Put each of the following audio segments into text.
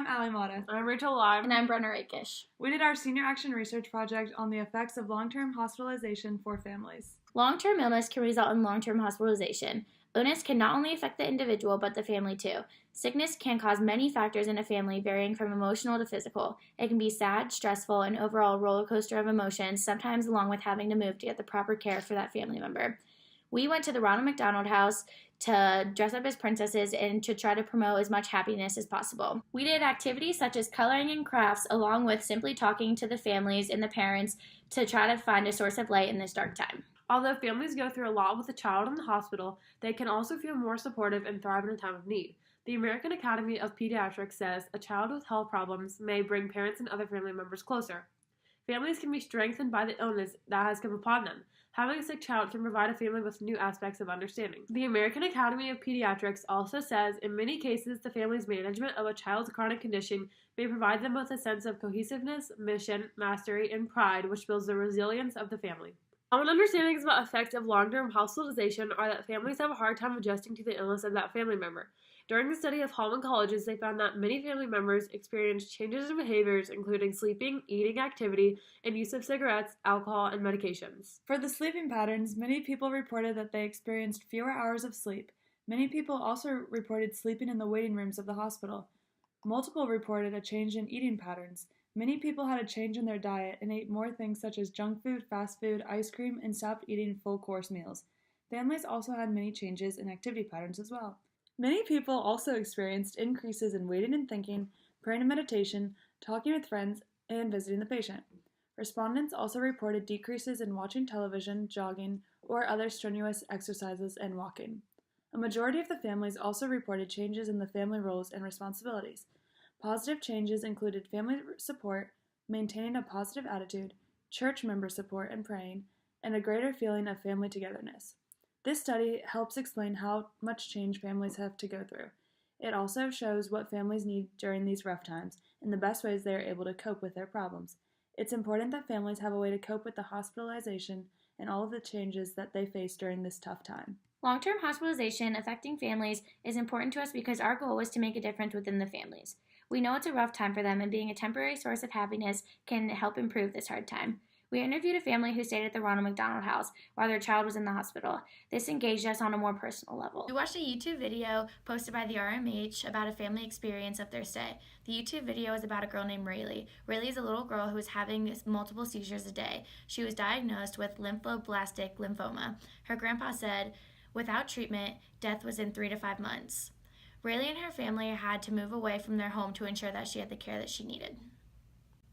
I'm Allie Mata. I'm Rachel Lime. And I'm Brynna Rakish. We did our senior action research project on the effects of long-term hospitalization for families. Long-term illness can result in long-term hospitalization. Illness can not only affect the individual, but the family too. Sickness can cause many factors in a family, varying from emotional to physical. It can be sad, stressful, and overall roller coaster of emotions, sometimes along with having to move to get the proper care for that family member. We went to the Ronald McDonald House to dress up as princesses and to try to promote as much happiness as possible. We did activities such as coloring and crafts, along with simply talking to the families and the parents to try to find a source of light in this dark time. Although families go through a lot with a child in the hospital, they can also feel more supportive and thrive in a time of need. The American Academy of Pediatrics says a child with health problems may bring parents and other family members closer. Families can be strengthened by the illness that has come upon them. Having a sick child can provide a family with new aspects of understanding. The American Academy of Pediatrics also says in many cases the family's management of a child's chronic condition may provide them with a sense of cohesiveness, mission, mastery, and pride, which builds the resilience of the family. Common understandings about effects of long-term hospitalization are that families have a hard time adjusting to the illness of that family member. During the study of Holman colleges, they found that many family members experienced changes in behaviors, including sleeping, eating activity, and use of cigarettes, alcohol, and medications. For the sleeping patterns, many people reported that they experienced fewer hours of sleep. Many people also reported sleeping in the waiting rooms of the hospital. Multiple reported a change in eating patterns. Many people had a change in their diet and ate more things such as junk food, fast food, ice cream, and stopped eating full-course meals. Families also had many changes in activity patterns as well. Many people also experienced increases in waiting and thinking, praying and meditation, talking with friends, and visiting the patient. Respondents also reported decreases in watching television, jogging, or other strenuous exercises and walking. A majority of the families also reported changes in the family roles and responsibilities. Positive changes included family support, maintaining a positive attitude, church member support and praying, and a greater feeling of family togetherness. This study helps explain how much change families have to go through. It also shows what families need during these rough times and the best ways they are able to cope with their problems. It's important that families have a way to cope with the hospitalization and all of the changes that they face during this tough time. Long-term hospitalization affecting families is important to us because our goal is to make a difference within the families. We know it's a rough time for them, and being a temporary source of happiness can help improve this hard time. We interviewed a family who stayed at the Ronald McDonald House while their child was in the hospital. This engaged us on a more personal level. We watched a YouTube video posted by the RMH about a family experience of their stay. The YouTube video is about a girl named Rayleigh. Rayleigh is a little girl who was having multiple seizures a day. She was diagnosed with lymphoblastic lymphoma. Her grandpa said, without treatment, death was in 3 to 5 months. Rayleigh and her family had to move away from their home to ensure that she had the care that she needed.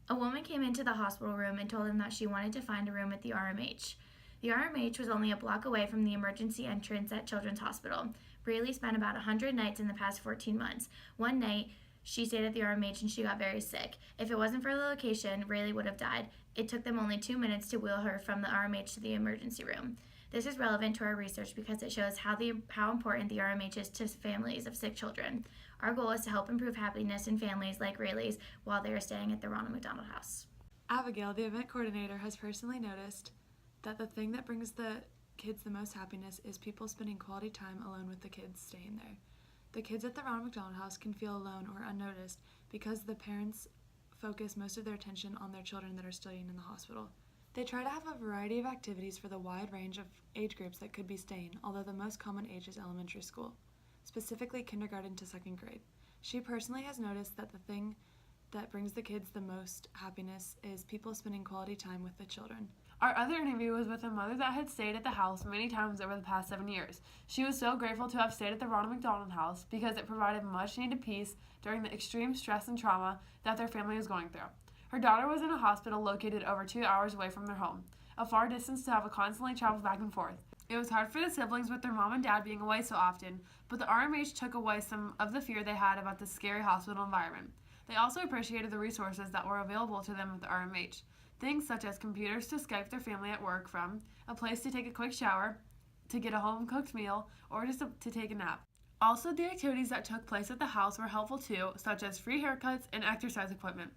A woman came into the hospital room and told them that she wanted to find a room at the RMH. The RMH was only a block away from the emergency entrance at Children's Hospital. Rayleigh spent about 100 nights in the past 14 months. One night, she stayed at the RMH and she got very sick. If it wasn't for the location, Rayleigh would have died. It took them only 2 minutes to wheel her from the RMH to the emergency room. This is relevant to our research because it shows how important the RMH is to families of sick children. Our goal is to help improve happiness in families like Rayleigh's while they are staying at the Ronald McDonald House. Abigail, the event coordinator, has personally noticed that the thing that brings the kids the most happiness is people spending quality time alone with the kids staying there. The kids at the Ronald McDonald House can feel alone or unnoticed because the parents focus most of their attention on their children that are staying in the hospital. They try to have a variety of activities for the wide range of age groups that could be staying, although the most common age is elementary school, specifically kindergarten to 2nd grade. She personally has noticed that the thing that brings the kids the most happiness is people spending quality time with the children. Our other interview was with a mother that had stayed at the house many times over the past 7 years. She was so grateful to have stayed at the Ronald McDonald House because it provided much needed peace during the extreme stress and trauma that their family was going through. Her daughter was in a hospital located over 2 hours away from their home, a far distance to have to constantly travel back and forth. It was hard for the siblings with their mom and dad being away so often, but the RMH took away some of the fear they had about the scary hospital environment. They also appreciated the resources that were available to them at the RMH, things such as computers to Skype their family at work from, a place to take a quick shower, to get a home-cooked meal, or just to take a nap. Also, the activities that took place at the house were helpful too, such as free haircuts and exercise equipment.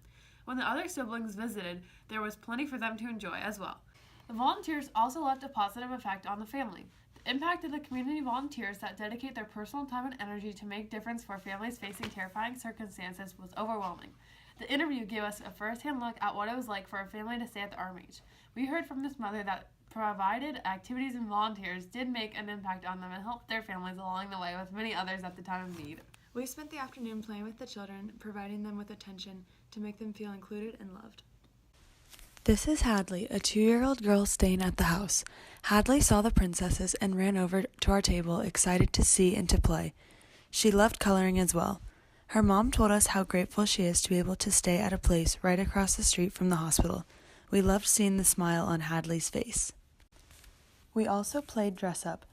When the other siblings visited, there was plenty for them to enjoy as well. The volunteers also left a positive effect on the family. The impact of the community volunteers that dedicate their personal time and energy to make difference for families facing terrifying circumstances was overwhelming. The interview gave us a first-hand look at what it was like for a family to stay at the RMH. We heard from this mother that provided activities and volunteers did make an impact on them and helped their families along the way with many others at the time of need. We spent the afternoon playing with the children, providing them with attention to make them feel included and loved. This is Hadley, a 2-year-old girl staying at the house. Hadley saw the princesses and ran over to our table, excited to see and to play. She loved coloring as well. Her mom told us how grateful she is to be able to stay at a place right across the street from the hospital. We loved seeing the smile on Hadley's face. We also played dress up.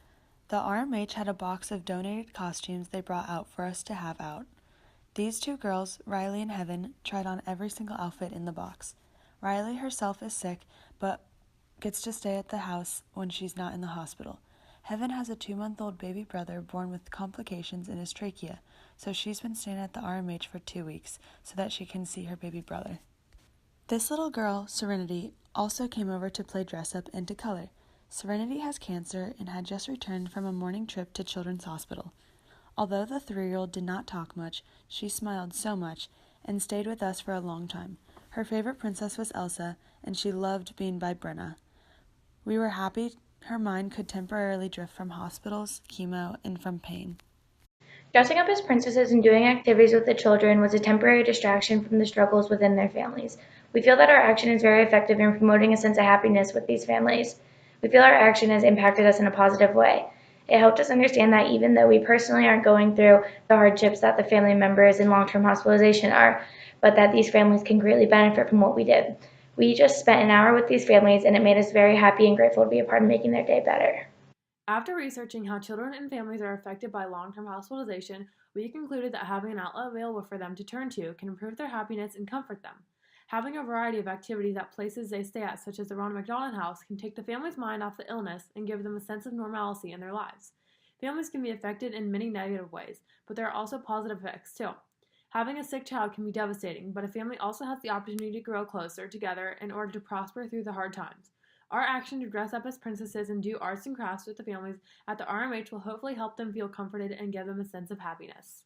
The RMH had a box of donated costumes they brought out for us to have out. These 2 girls, Riley and Heaven, tried on every single outfit in the box. Riley herself is sick, but gets to stay at the house when she's not in the hospital. Heaven has a 2-month-old baby brother born with complications in his trachea, so she's been staying at the RMH for 2 weeks so that she can see her baby brother. This little girl, Serenity, also came over to play dress up and to color. Serenity has cancer and had just returned from a morning trip to Children's Hospital. Although the 3-year-old did not talk much, she smiled so much and stayed with us for a long time. Her favorite princess was Elsa, and she loved being by Brynna. We were happy her mind could temporarily drift from hospitals, chemo, and from pain. Dressing up as princesses and doing activities with the children was a temporary distraction from the struggles within their families. We feel that our action is very effective in promoting a sense of happiness with these families. We feel our action has impacted us in a positive way. It helped us understand that even though we personally aren't going through the hardships that the family members in long-term hospitalization are, but that these families can greatly benefit from what we did. We just spent an hour with these families, and it made us very happy and grateful to be a part of making their day better. After researching how children and families are affected by long-term hospitalization, we concluded that having an outlet available for them to turn to can improve their happiness and comfort them. Having a variety of activities at places they stay at, such as the Ronald McDonald House, can take the family's mind off the illness and give them a sense of normalcy in their lives. Families can be affected in many negative ways, but there are also positive effects too. Having a sick child can be devastating, but a family also has the opportunity to grow closer together in order to prosper through the hard times. Our action to dress up as princesses and do arts and crafts with the families at the RMH will hopefully help them feel comforted and give them a sense of happiness.